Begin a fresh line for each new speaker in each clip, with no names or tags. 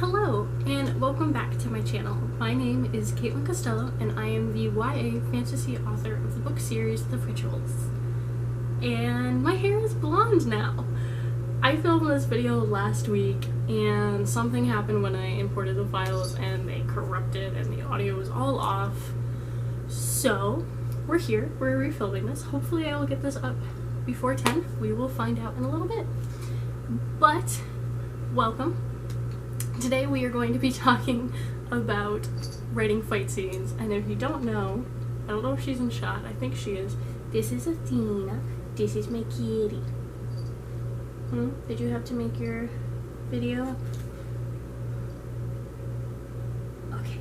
Hello, and welcome back to my channel. My name is Katelyn Costello, and I am the YA fantasy author of the book series The Rituals. And my hair is blonde now. I filmed this video last week, and something happened when I imported the files, and they corrupted, and the audio was all off. So, we're here, we're refilming this. Hopefully I will get this up before 10. We will find out in a little bit. But, welcome. Today we are going to be talking about writing fight scenes, and if you don't know, I don't know if she's in shot, I think she is. This is Athena, this is my kitty. Did you have to make your video? Okay.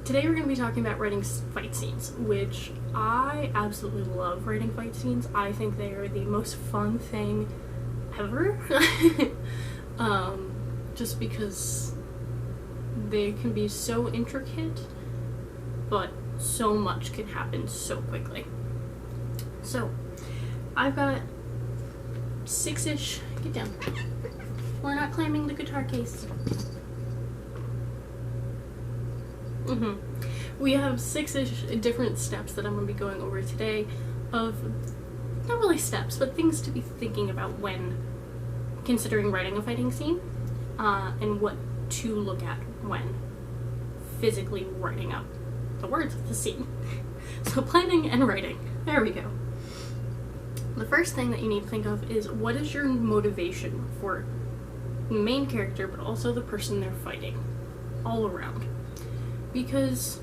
Today we're going to be talking about writing fight scenes, which I absolutely love writing fight scenes. I think they are the most fun thing ever. Just because they can be so intricate, but so much can happen so quickly. So, I've got 6-ish, get down. We're not claiming the guitar case. We have 6-ish different steps that I'm going to be going over today of, not really steps, but things to be thinking about when considering writing a fighting scene. And what to look at when physically writing out the words of the scene. So planning and writing. There we go. The first thing that you need to think of is, what is your motivation for the main character, but also the person they're fighting, all around. Because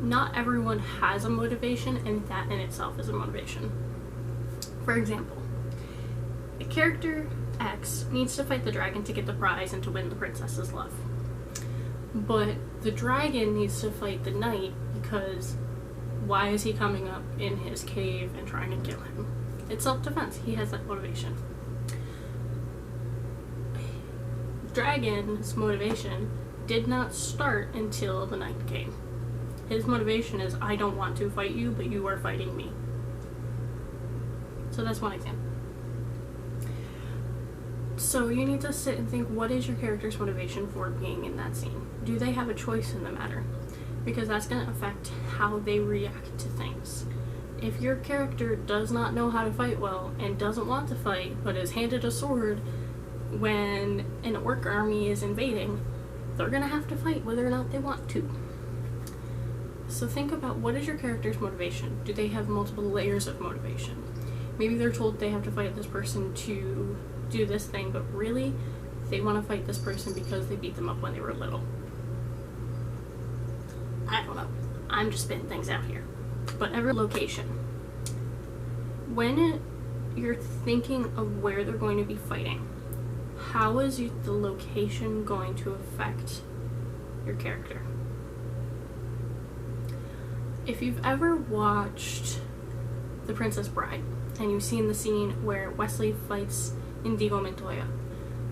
not everyone has a motivation, and that in itself is a motivation. For example, the character X needs to fight the dragon to get the prize and to win the princess's love. But the dragon needs to fight the knight because why is he coming up in his cave and trying to kill him? It's self-defense. He has that motivation. Dragon's motivation did not start until the knight came. His motivation is, I don't want to fight you, but you are fighting me. So that's one example. So you need to sit and think, what is your character's motivation for being in that scene? Do they have a choice in the matter? Because that's going to affect how they react to things. If your character does not know how to fight well and doesn't want to fight, but is handed a sword when an orc army is invading, they're going to have to fight whether or not they want to. So think about, what is your character's motivation? Do they have multiple layers of motivation? Maybe they're told they have to fight this person to do this thing, but really they want to fight this person because they beat them up when they were little. I don't know. I'm just spitting things out here. But every location. When you're thinking of where they're going to be fighting, how is the location going to affect your character? If you've ever watched The Princess Bride, and you've seen the scene where Wesley fights Indigo Montoya,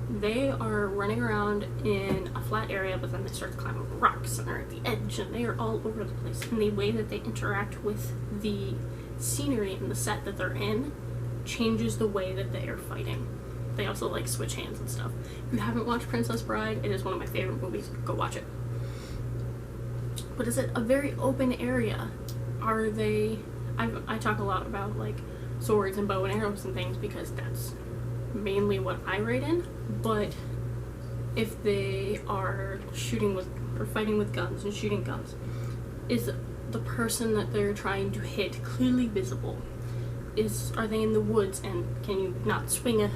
they are running around in a flat area, but then they start to climb over rocks and they're at the edge, and they are all over the place. And the way that they interact with the scenery and the set that they're in changes the way that they are fighting. They also like switch hands and stuff. If you haven't watched Princess Bride, it is one of my favorite movies. Go watch it. But is it a very open area? Are they... I talk a lot about like swords and bow and arrows and things because that's mainly what I write in, but if they are shooting with or fighting with guns and shooting guns, is the person that they're trying to hit clearly visible? Are they in the woods, and can you not swing a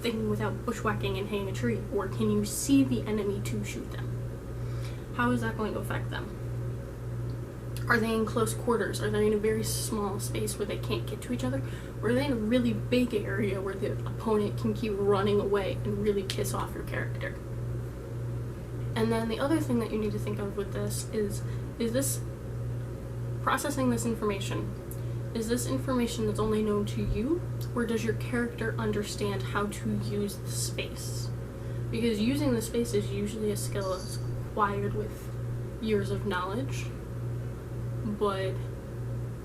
thing without bushwhacking and hitting a tree, or can you see the enemy to shoot them? How is that going to affect them? Are they in close quarters? Are they in a very small space where they can't get to each other? Or are they in a really big area where the opponent can keep running away and really piss off your character? And then the other thing that you need to think of with this is this processing this information? Is this information that's only known to you? Or does your character understand how to use the space? Because using the space is usually a skill that's acquired with years of knowledge. But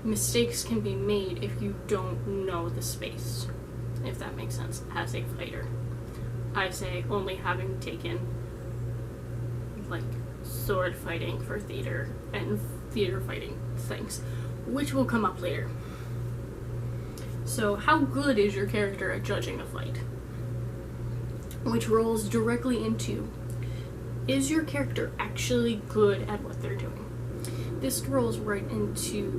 mistakes can be made if you don't know the space, if that makes sense, as a fighter. I say only having taken like sword fighting for theater and theater fighting things, which will come up later. So how good is your character at judging a fight? Which rolls directly into, is your character actually good at what they're doing? This rolls right into,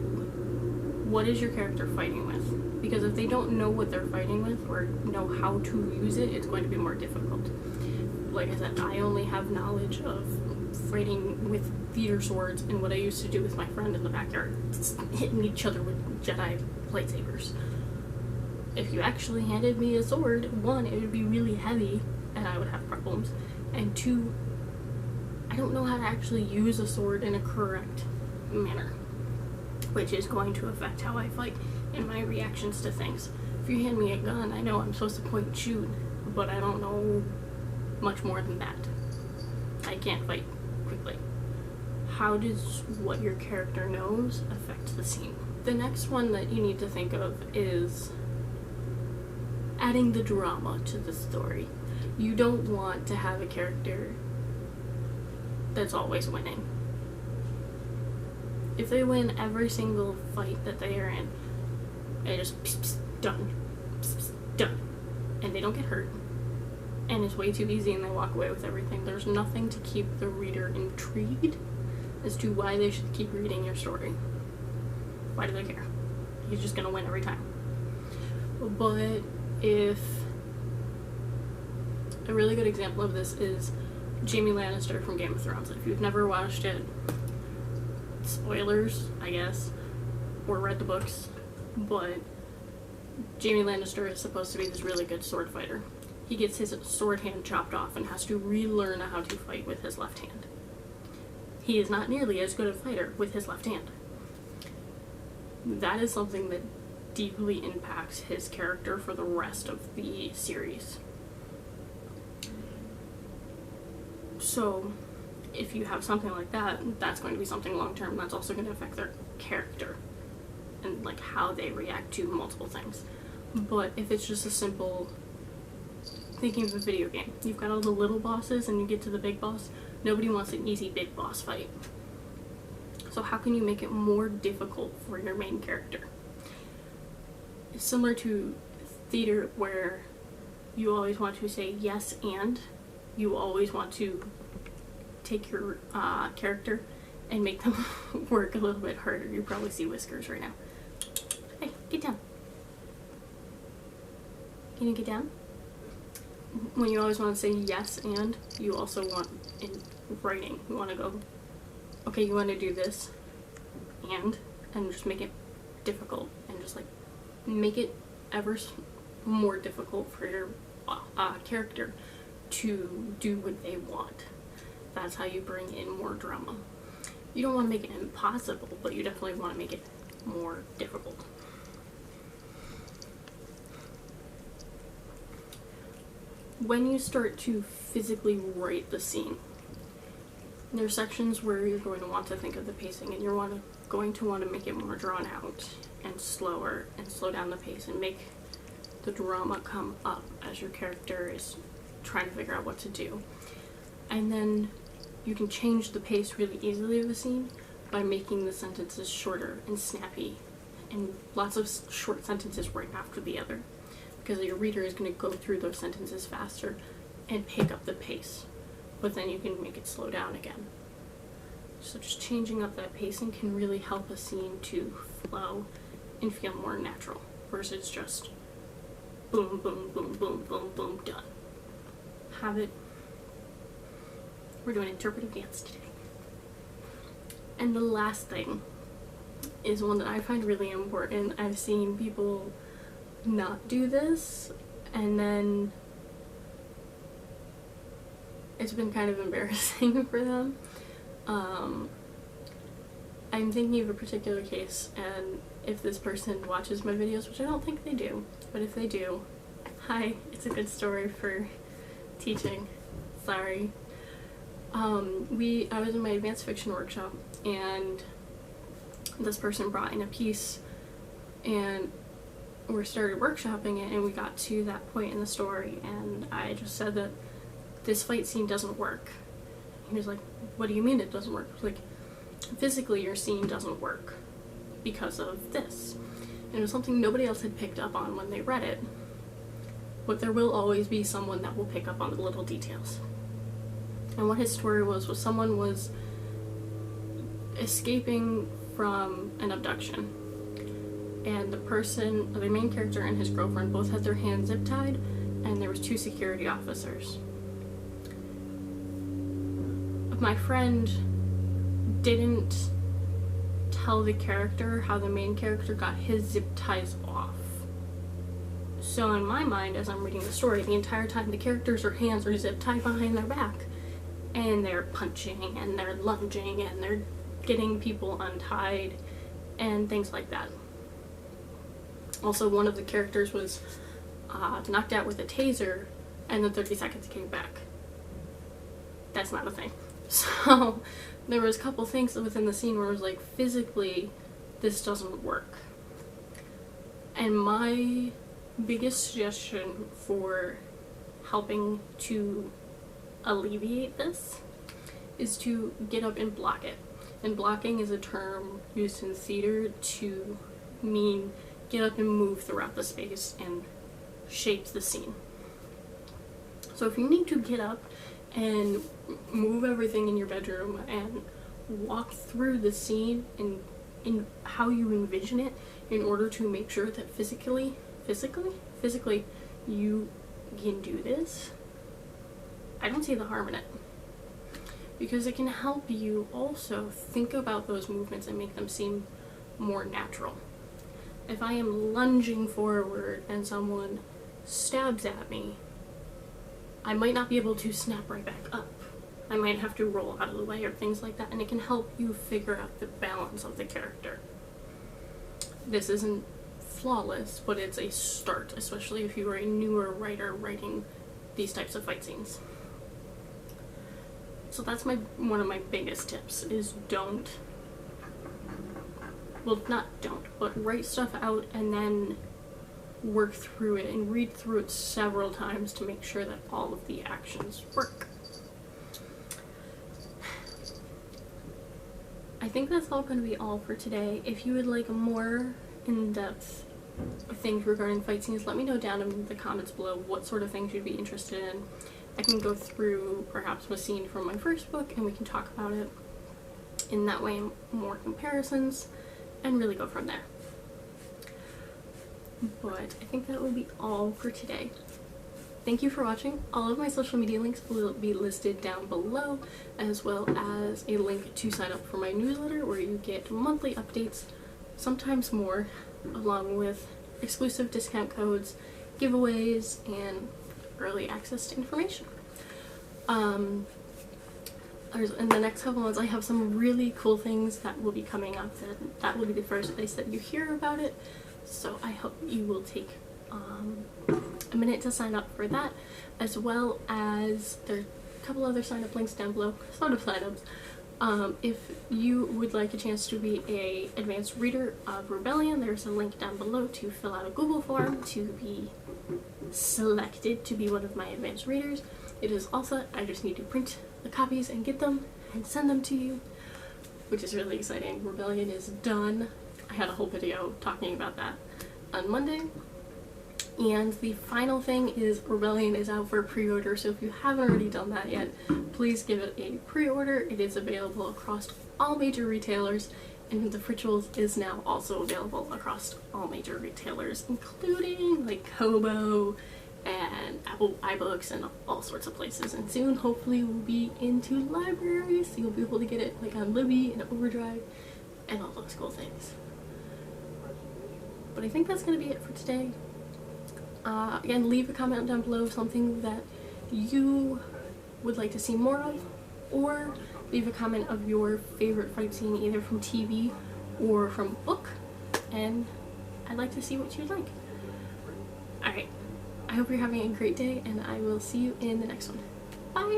what is your character fighting with? Because if they don't know what they're fighting with or know how to use it, it's going to be more difficult. Like I said, I only have knowledge of fighting with theater swords and what I used to do with my friend in the backyard, hitting each other with Jedi lightsabers. If you actually handed me a sword, one, it would be really heavy and I would have problems, and two, I don't know how to actually use a sword in a correct manner, which is going to affect how I fight and my reactions to things. If you hand me a gun, I know I'm supposed to point and shoot, but I don't know much more than that. I can't fight quickly. How does what your character knows affect the scene? The next one that you need to think of is adding the drama to the story. You don't want to have a character that's always winning. If they win every single fight that they are in, they just done, done, and they don't get hurt, and it's way too easy and they walk away with everything. There's nothing to keep the reader intrigued as to why they should keep reading your story. Why do they care? He's just gonna win every time. But if a really good example of this is Jaime Lannister from Game of Thrones. If you've never watched it, spoilers, I guess, or read the books, but Jaime Lannister is supposed to be this really good sword fighter. He gets his sword hand chopped off and has to relearn how to fight with his left hand. He is not nearly as good a fighter with his left hand. That is something that deeply impacts his character for the rest of the series. So, if you have something like that, that's going to be something long-term. That's also going to affect their character and like how they react to multiple things. But if it's just a simple, thinking of a video game, you've got all the little bosses and you get to the big boss, nobody wants an easy big boss fight. So how can you make it more difficult for your main character? It's similar to theater, where you always want to say yes and. You always want to take your character and make them work a little bit harder. You probably see whiskers right now. Hey, get down. Can you get down? When you always want to say yes and, you also want, in writing, you want to go, okay, you want to do this and just make it difficult, and just like make it ever more difficult for your character to do what they want. That's how you bring in more drama. You don't want to make it impossible, but you definitely want to make it more difficult. When you start to physically write the scene, there are sections where you're going to want to think of the pacing, and you're going to want to make it more drawn out and slower, and slow down the pace and make the drama come up as your character is trying to figure out what to do. And then you can change the pace really easily of the scene by making the sentences shorter and snappy, and lots of short sentences right after the other, because your reader is going to go through those sentences faster and pick up the pace, but then you can make it slow down again. So just changing up that pacing can really help a scene to flow and feel more natural, versus just boom, boom, boom, boom, boom, boom, done. We're doing interpretive dance today. And the last thing is one that I find really important. I've seen people not do this, and then it's been kind of embarrassing for them. I'm thinking of a particular case, and if this person watches my videos, which I don't think they do, but if they do, hi, it's a good story for teaching. Sorry. I was in my advanced fiction workshop, and this person brought in a piece, and we started workshopping it and we got to that point in the story and I just said that this fight scene doesn't work. He was like, what do you mean it doesn't work? I was like, physically your scene doesn't work because of this. And it was something nobody else had picked up on when they read it. But there will always be someone that will pick up on the little details. And what his story was someone was escaping from an abduction. And the main character and his girlfriend both had their hands zip tied, and there was 2 security officers. My friend didn't tell the character how the main character got his zip ties off. So in my mind, as I'm reading the story, the entire time the characters' hands are zip tied behind their back, and they're punching, and they're lunging, and they're getting people untied, and things like that. Also, one of the characters was knocked out with a taser, and then 30 seconds came back. That's not a thing. So there was a couple things within the scene where I was like, physically, this doesn't work. And my biggest suggestion for helping to alleviate this is to get up and block it. And blocking is a term used in theater to mean get up and move throughout the space and shape the scene. So if you need to get up and move everything in your bedroom and walk through the scene and in how you envision it in order to make sure that physically you can do this, I don't see the harm in it. Because it can help you also think about those movements and make them seem more natural. If I am lunging forward and someone stabs at me, I might not be able to snap right back up. I might have to roll out of the way or things like that, and it can help you figure out the balance of the character. This isn't flawless, but it's a start, especially if you are a newer writer writing these types of fight scenes. So that's one of my biggest tips is but write stuff out and then work through it and read through it several times to make sure that all of the actions work. I think that's all going to be all for today. If you would like more in-depth things regarding fight scenes, let me know down in the comments below what sort of things you'd be interested in. I can go through perhaps a scene from my first book and we can talk about it in that way, more comparisons, and really go from there. But I think that will be all for today. Thank you for watching. All of my social media links will be listed down below, as well as a link to sign up for my newsletter where you get monthly updates, sometimes more, along with exclusive discount codes, giveaways, and early access to information. In the next couple months I have some really cool things that will be coming up, and that will be the first place that you hear about it. So I hope you will take a minute to sign up for that, as well as there are a couple other sign up links down below, sort of sign ups. If you would like a chance to be an advanced reader of Rebellion, there's a link down below to fill out a Google form to be selected to be one of my advanced readers. It is also, I just need to print the copies and get them and send them to you, which is really exciting. Rebellion is done. I had a whole video talking about that on Monday. And the final thing is Rebellion is out for pre-order, so if you haven't already done that yet, please give it a pre-order. It is available across all major retailers, and The Rituals is now also available across all major retailers, including like Kobo and Apple iBooks and all sorts of places. And soon, hopefully, we'll be into libraries, so you'll be able to get it like on Libby and Overdrive and all those cool things. But I think that's going to be it for today. Again, leave a comment down below, something that you would like to see more of, or leave a comment of your favorite fight scene, either from TV or from book, and I'd like to see what you'd like. Alright, I hope you're having a great day, and I will see you in the next one.